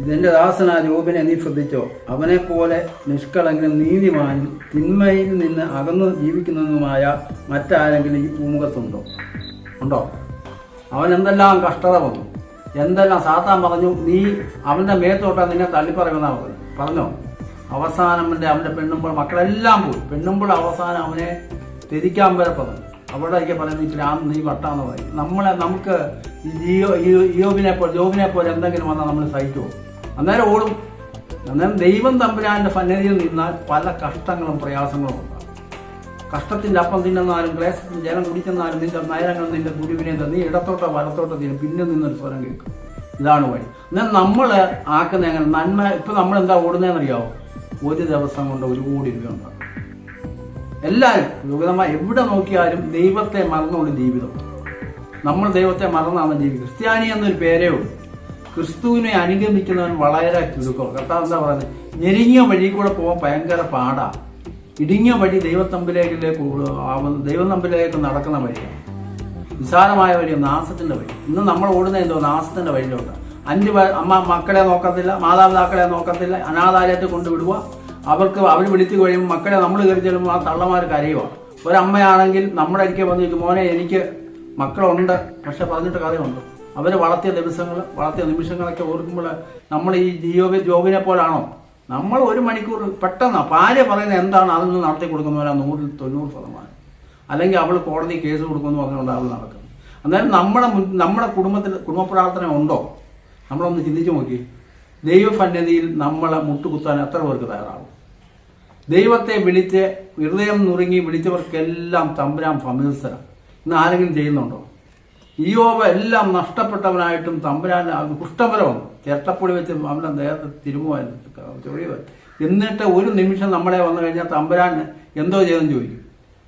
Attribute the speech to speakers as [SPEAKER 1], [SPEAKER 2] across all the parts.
[SPEAKER 1] ഇതെന്റെ ദാസനായ യോബിനെ നീ ശ്രദ്ധിച്ചോ. അവനെപ്പോലെ നിഷ്കളങ്കനും നീതിമാനും തിന്മയിൽ നിന്ന് അകന്നു ജീവിക്കുന്നതുമായ മറ്റാരെങ്കിലും ഈ ഭൂമുഖത്തുണ്ടോ? ഉണ്ടോ? അവൻ എന്തെല്ലാം കഷ്ടത വന്നു, എന്തെല്ലാം സാത്താൻ പറഞ്ഞു, നീ അവന്റെ മേത്തോട്ടാ നിന്നെ തള്ളിപ്പറയുമെന്നാ പറഞ്ഞോ. അവസാനം അവന്റെ പെണ്ണുമ്പോൾ മക്കളെല്ലാം പോയി. പെണ്ണുമ്പോൾ അവസാനം അവനെ തിരിക്കാൻ വരെ പറഞ്ഞു. അവിടേക്ക് പറയുന്നത് നീ വട്ടാന്ന് പറയും. നമുക്ക് ജോബിനെ പോലെ എന്തെങ്കിലും വന്നാൽ നമ്മൾ സഹിക്കുമോ? അന്നേരം ഓടും. അന്നേരം ദൈവം തമ്പുരാന്റെ സന്നിധിയിൽ നിന്നാൽ പല കഷ്ടങ്ങളും പ്രയാസങ്ങളും ഉണ്ടാകും. കഷ്ടത്തിന്റെ അപ്പം തിന്നുന്നാലും ക്ലേശത്തിന് ജലം കുടിച്ചെന്നാലും നിന്റെ നയനങ്ങൾ നിന്റെ ഗുരുവിനെ നീ ഇടത്തോട്ടോ വലത്തോട്ടോ തിന്നും, പിന്നെ നിന്നൊരു സ്വരം കേൾക്കും. ഇതാണ് വഴി. എന്നാൽ നമ്മൾ ആക്കുന്ന എങ്ങനെ നന്മ. ഇപ്പൊ നമ്മൾ എന്താ ഓടുന്നതെന്നറിയാവോ? ഒരു ദിവസം കൊണ്ട് 1 കോടി രൂപ ഉണ്ടാകും. എല്ലാവരും എവിടെ നോക്കിയാലും ദൈവത്തെ മറന്നുള്ള ജീവിതം. നമ്മൾ ദൈവത്തെ മറന്നാണ് ജീവിക്കുക. ക്രിസ്ത്യാനി എന്നൊരു പേരേ ഉള്ളൂ. ക്രിസ്തുവിനെ അനുഗമിക്കുന്നവൻ വളരെ ചുരുക്കം. കർത്താവ് എന്താ പറയുന്നത്? ഞെരുങ്ങിയ വഴി കൂടെ പോകാൻ ഭയങ്കര പാടാ. ഇടുങ്ങിയ വഴി ദൈവത്തമ്പിലേക്ക് നടക്കുന്ന വഴിയാണ്. നിസ്സാരമായ വഴി, നാശത്തിന്റെ വഴി. ഇന്ന് നമ്മൾ ഓടുന്ന എന്തോ നാശത്തിന്റെ വഴിയിലോട്ട്. 5 മക്കളെ നോക്കത്തില്ല, മാതാപിതാക്കളെ നോക്കത്തില്ല, അനാഥാലയത്തിൽ കൊണ്ടുവിടുക. അവർ വിളിച്ചു കഴിയുമ്പോൾ മക്കളെ നമ്മൾ കയറി ചെല്ലുമ്പോൾ ആ തള്ളമാർ കരയുക. ഒരമ്മയാണെങ്കിൽ നമ്മുടെ അരികെ വന്നിട്ട് മോനെ എനിക്ക് മക്കളുണ്ട്, പക്ഷെ പറഞ്ഞിട്ട് കഥയുണ്ട്. അവർ വളർത്തിയ നിമിഷങ്ങളൊക്കെ ഓർക്കുമ്പോൾ നമ്മൾ ഈ ജോബിനെ പോലാണോ? നമ്മൾ 1 മണിക്കൂർ പെട്ടെന്ന് ഭാര്യ പറയുന്നത് എന്താണ് അതൊന്നും നടത്തി കൊടുക്കുന്നവരാ 100-90%. അല്ലെങ്കിൽ അവൾ കോടതി കേസ് കൊടുക്കുമെന്ന് പറഞ്ഞുകൊണ്ട് അവൾ നടക്കുന്നത്. അന്നേരം നമ്മുടെ കുടുംബ പ്രാർത്ഥന ഉണ്ടോ? നമ്മളൊന്ന് ചിന്തിച്ചു നോക്കി. ദൈവസന്നിധിയിൽ നമ്മളെ മുട്ടുകുത്താൻ എത്ര പേർക്ക് തയ്യാറാകും? ദൈവത്തെ വിളിച്ച് ഹൃദയം നുറുങ്ങി വിളിച്ചവർക്കെല്ലാം തമ്പുരാൻ സമീപസ്ഥനം. ഇന്ന് ആരെങ്കിലും ചെയ്യുന്നുണ്ടോ? യോബ് എല്ലാം നഷ്ടപ്പെട്ടവനായിട്ടും തമ്പുരാൻ കുഷ്ഠപരം വന്നു. ചിരട്ടപ്പൊടി വെച്ച് അവൻ്റെ ദേഹത്ത് തിരുമുമായിരുന്നു, ചൊറിയുമായിരുന്നു. എന്നിട്ട് ഒരു നിമിഷം നമ്മളെ വന്നു കഴിഞ്ഞാൽ തമ്പുരാൻ എന്തോ ചെയ്തെന്ന് ചോദിക്കും.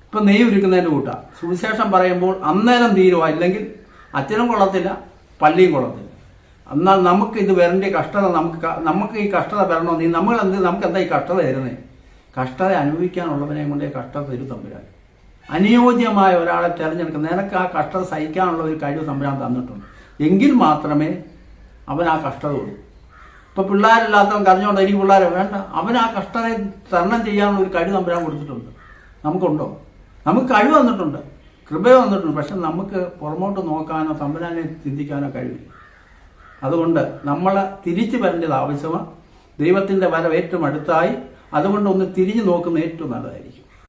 [SPEAKER 1] ഇപ്പം നെയ്യ് ഉരുക്കുന്നതിൻ്റെ കൂട്ടാ സുവിശേഷം പറയുമ്പോൾ അന്നേരം തീരുവാ. ഇല്ലെങ്കിൽ അച്ഛനും കൊള്ളത്തില്ല, പള്ളിയും കൊള്ളത്തില്ല. എന്നാൽ നമുക്ക് ഇത് വരേണ്ട കഷ്ടത നമുക്ക് ഈ കഷ്ടത വരണോ? നമുക്ക് എന്താ ഈ കഷ്ടത തരുന്നേ? കഷ്ടത അനുഭവിക്കാനുള്ളവനെ കൊണ്ടേ കഷ്ടത തരും തമ്പുരാൻ. അനുയോജ്യമായ ഒരാളെ തിരഞ്ഞെടുക്കുക. നിനക്ക് ആ കഷ്ടത സഹിക്കാനുള്ള ഒരു കഴിവ് തമ്പുരാൻ തന്നിട്ടുണ്ട്. എങ്കിൽ മാത്രമേ അവൻ ആ കഷ്ടത കൊടുക്കും. ഇപ്പൊ പിള്ളേരില്ലാത്തവൻ കരഞ്ഞോണ്ട് എനിക്ക് പിള്ളേരെ വേണ്ട. അവൻ ആ കഷ്ടതയെ തരണം ചെയ്യാനുള്ള ഒരു കഴിവ് തമ്പുരാൻ കൊടുത്തിട്ടുണ്ട്. നമുക്കുണ്ടോ? നമുക്ക് കഴിവ് തന്നിട്ടുണ്ട്, കൃപ വന്നിട്ടുണ്ട്. പക്ഷെ നമുക്ക് പുറമോട്ട് നോക്കാനോ തമ്പുരാനെ ചിന്തിക്കാനോ കഴിവില്ല. അതുകൊണ്ട് നമ്മൾ തിരിച്ചു വരേണ്ടത് ആവശ്യമാണ്. ദൈവത്തിൻ്റെ വരവ് ഏറ്റവും അടുത്തായി. അതുകൊണ്ട് ഒന്ന് തിരിഞ്ഞു നോക്കുന്ന ഏറ്റവും നല്ലതായിരിക്കും.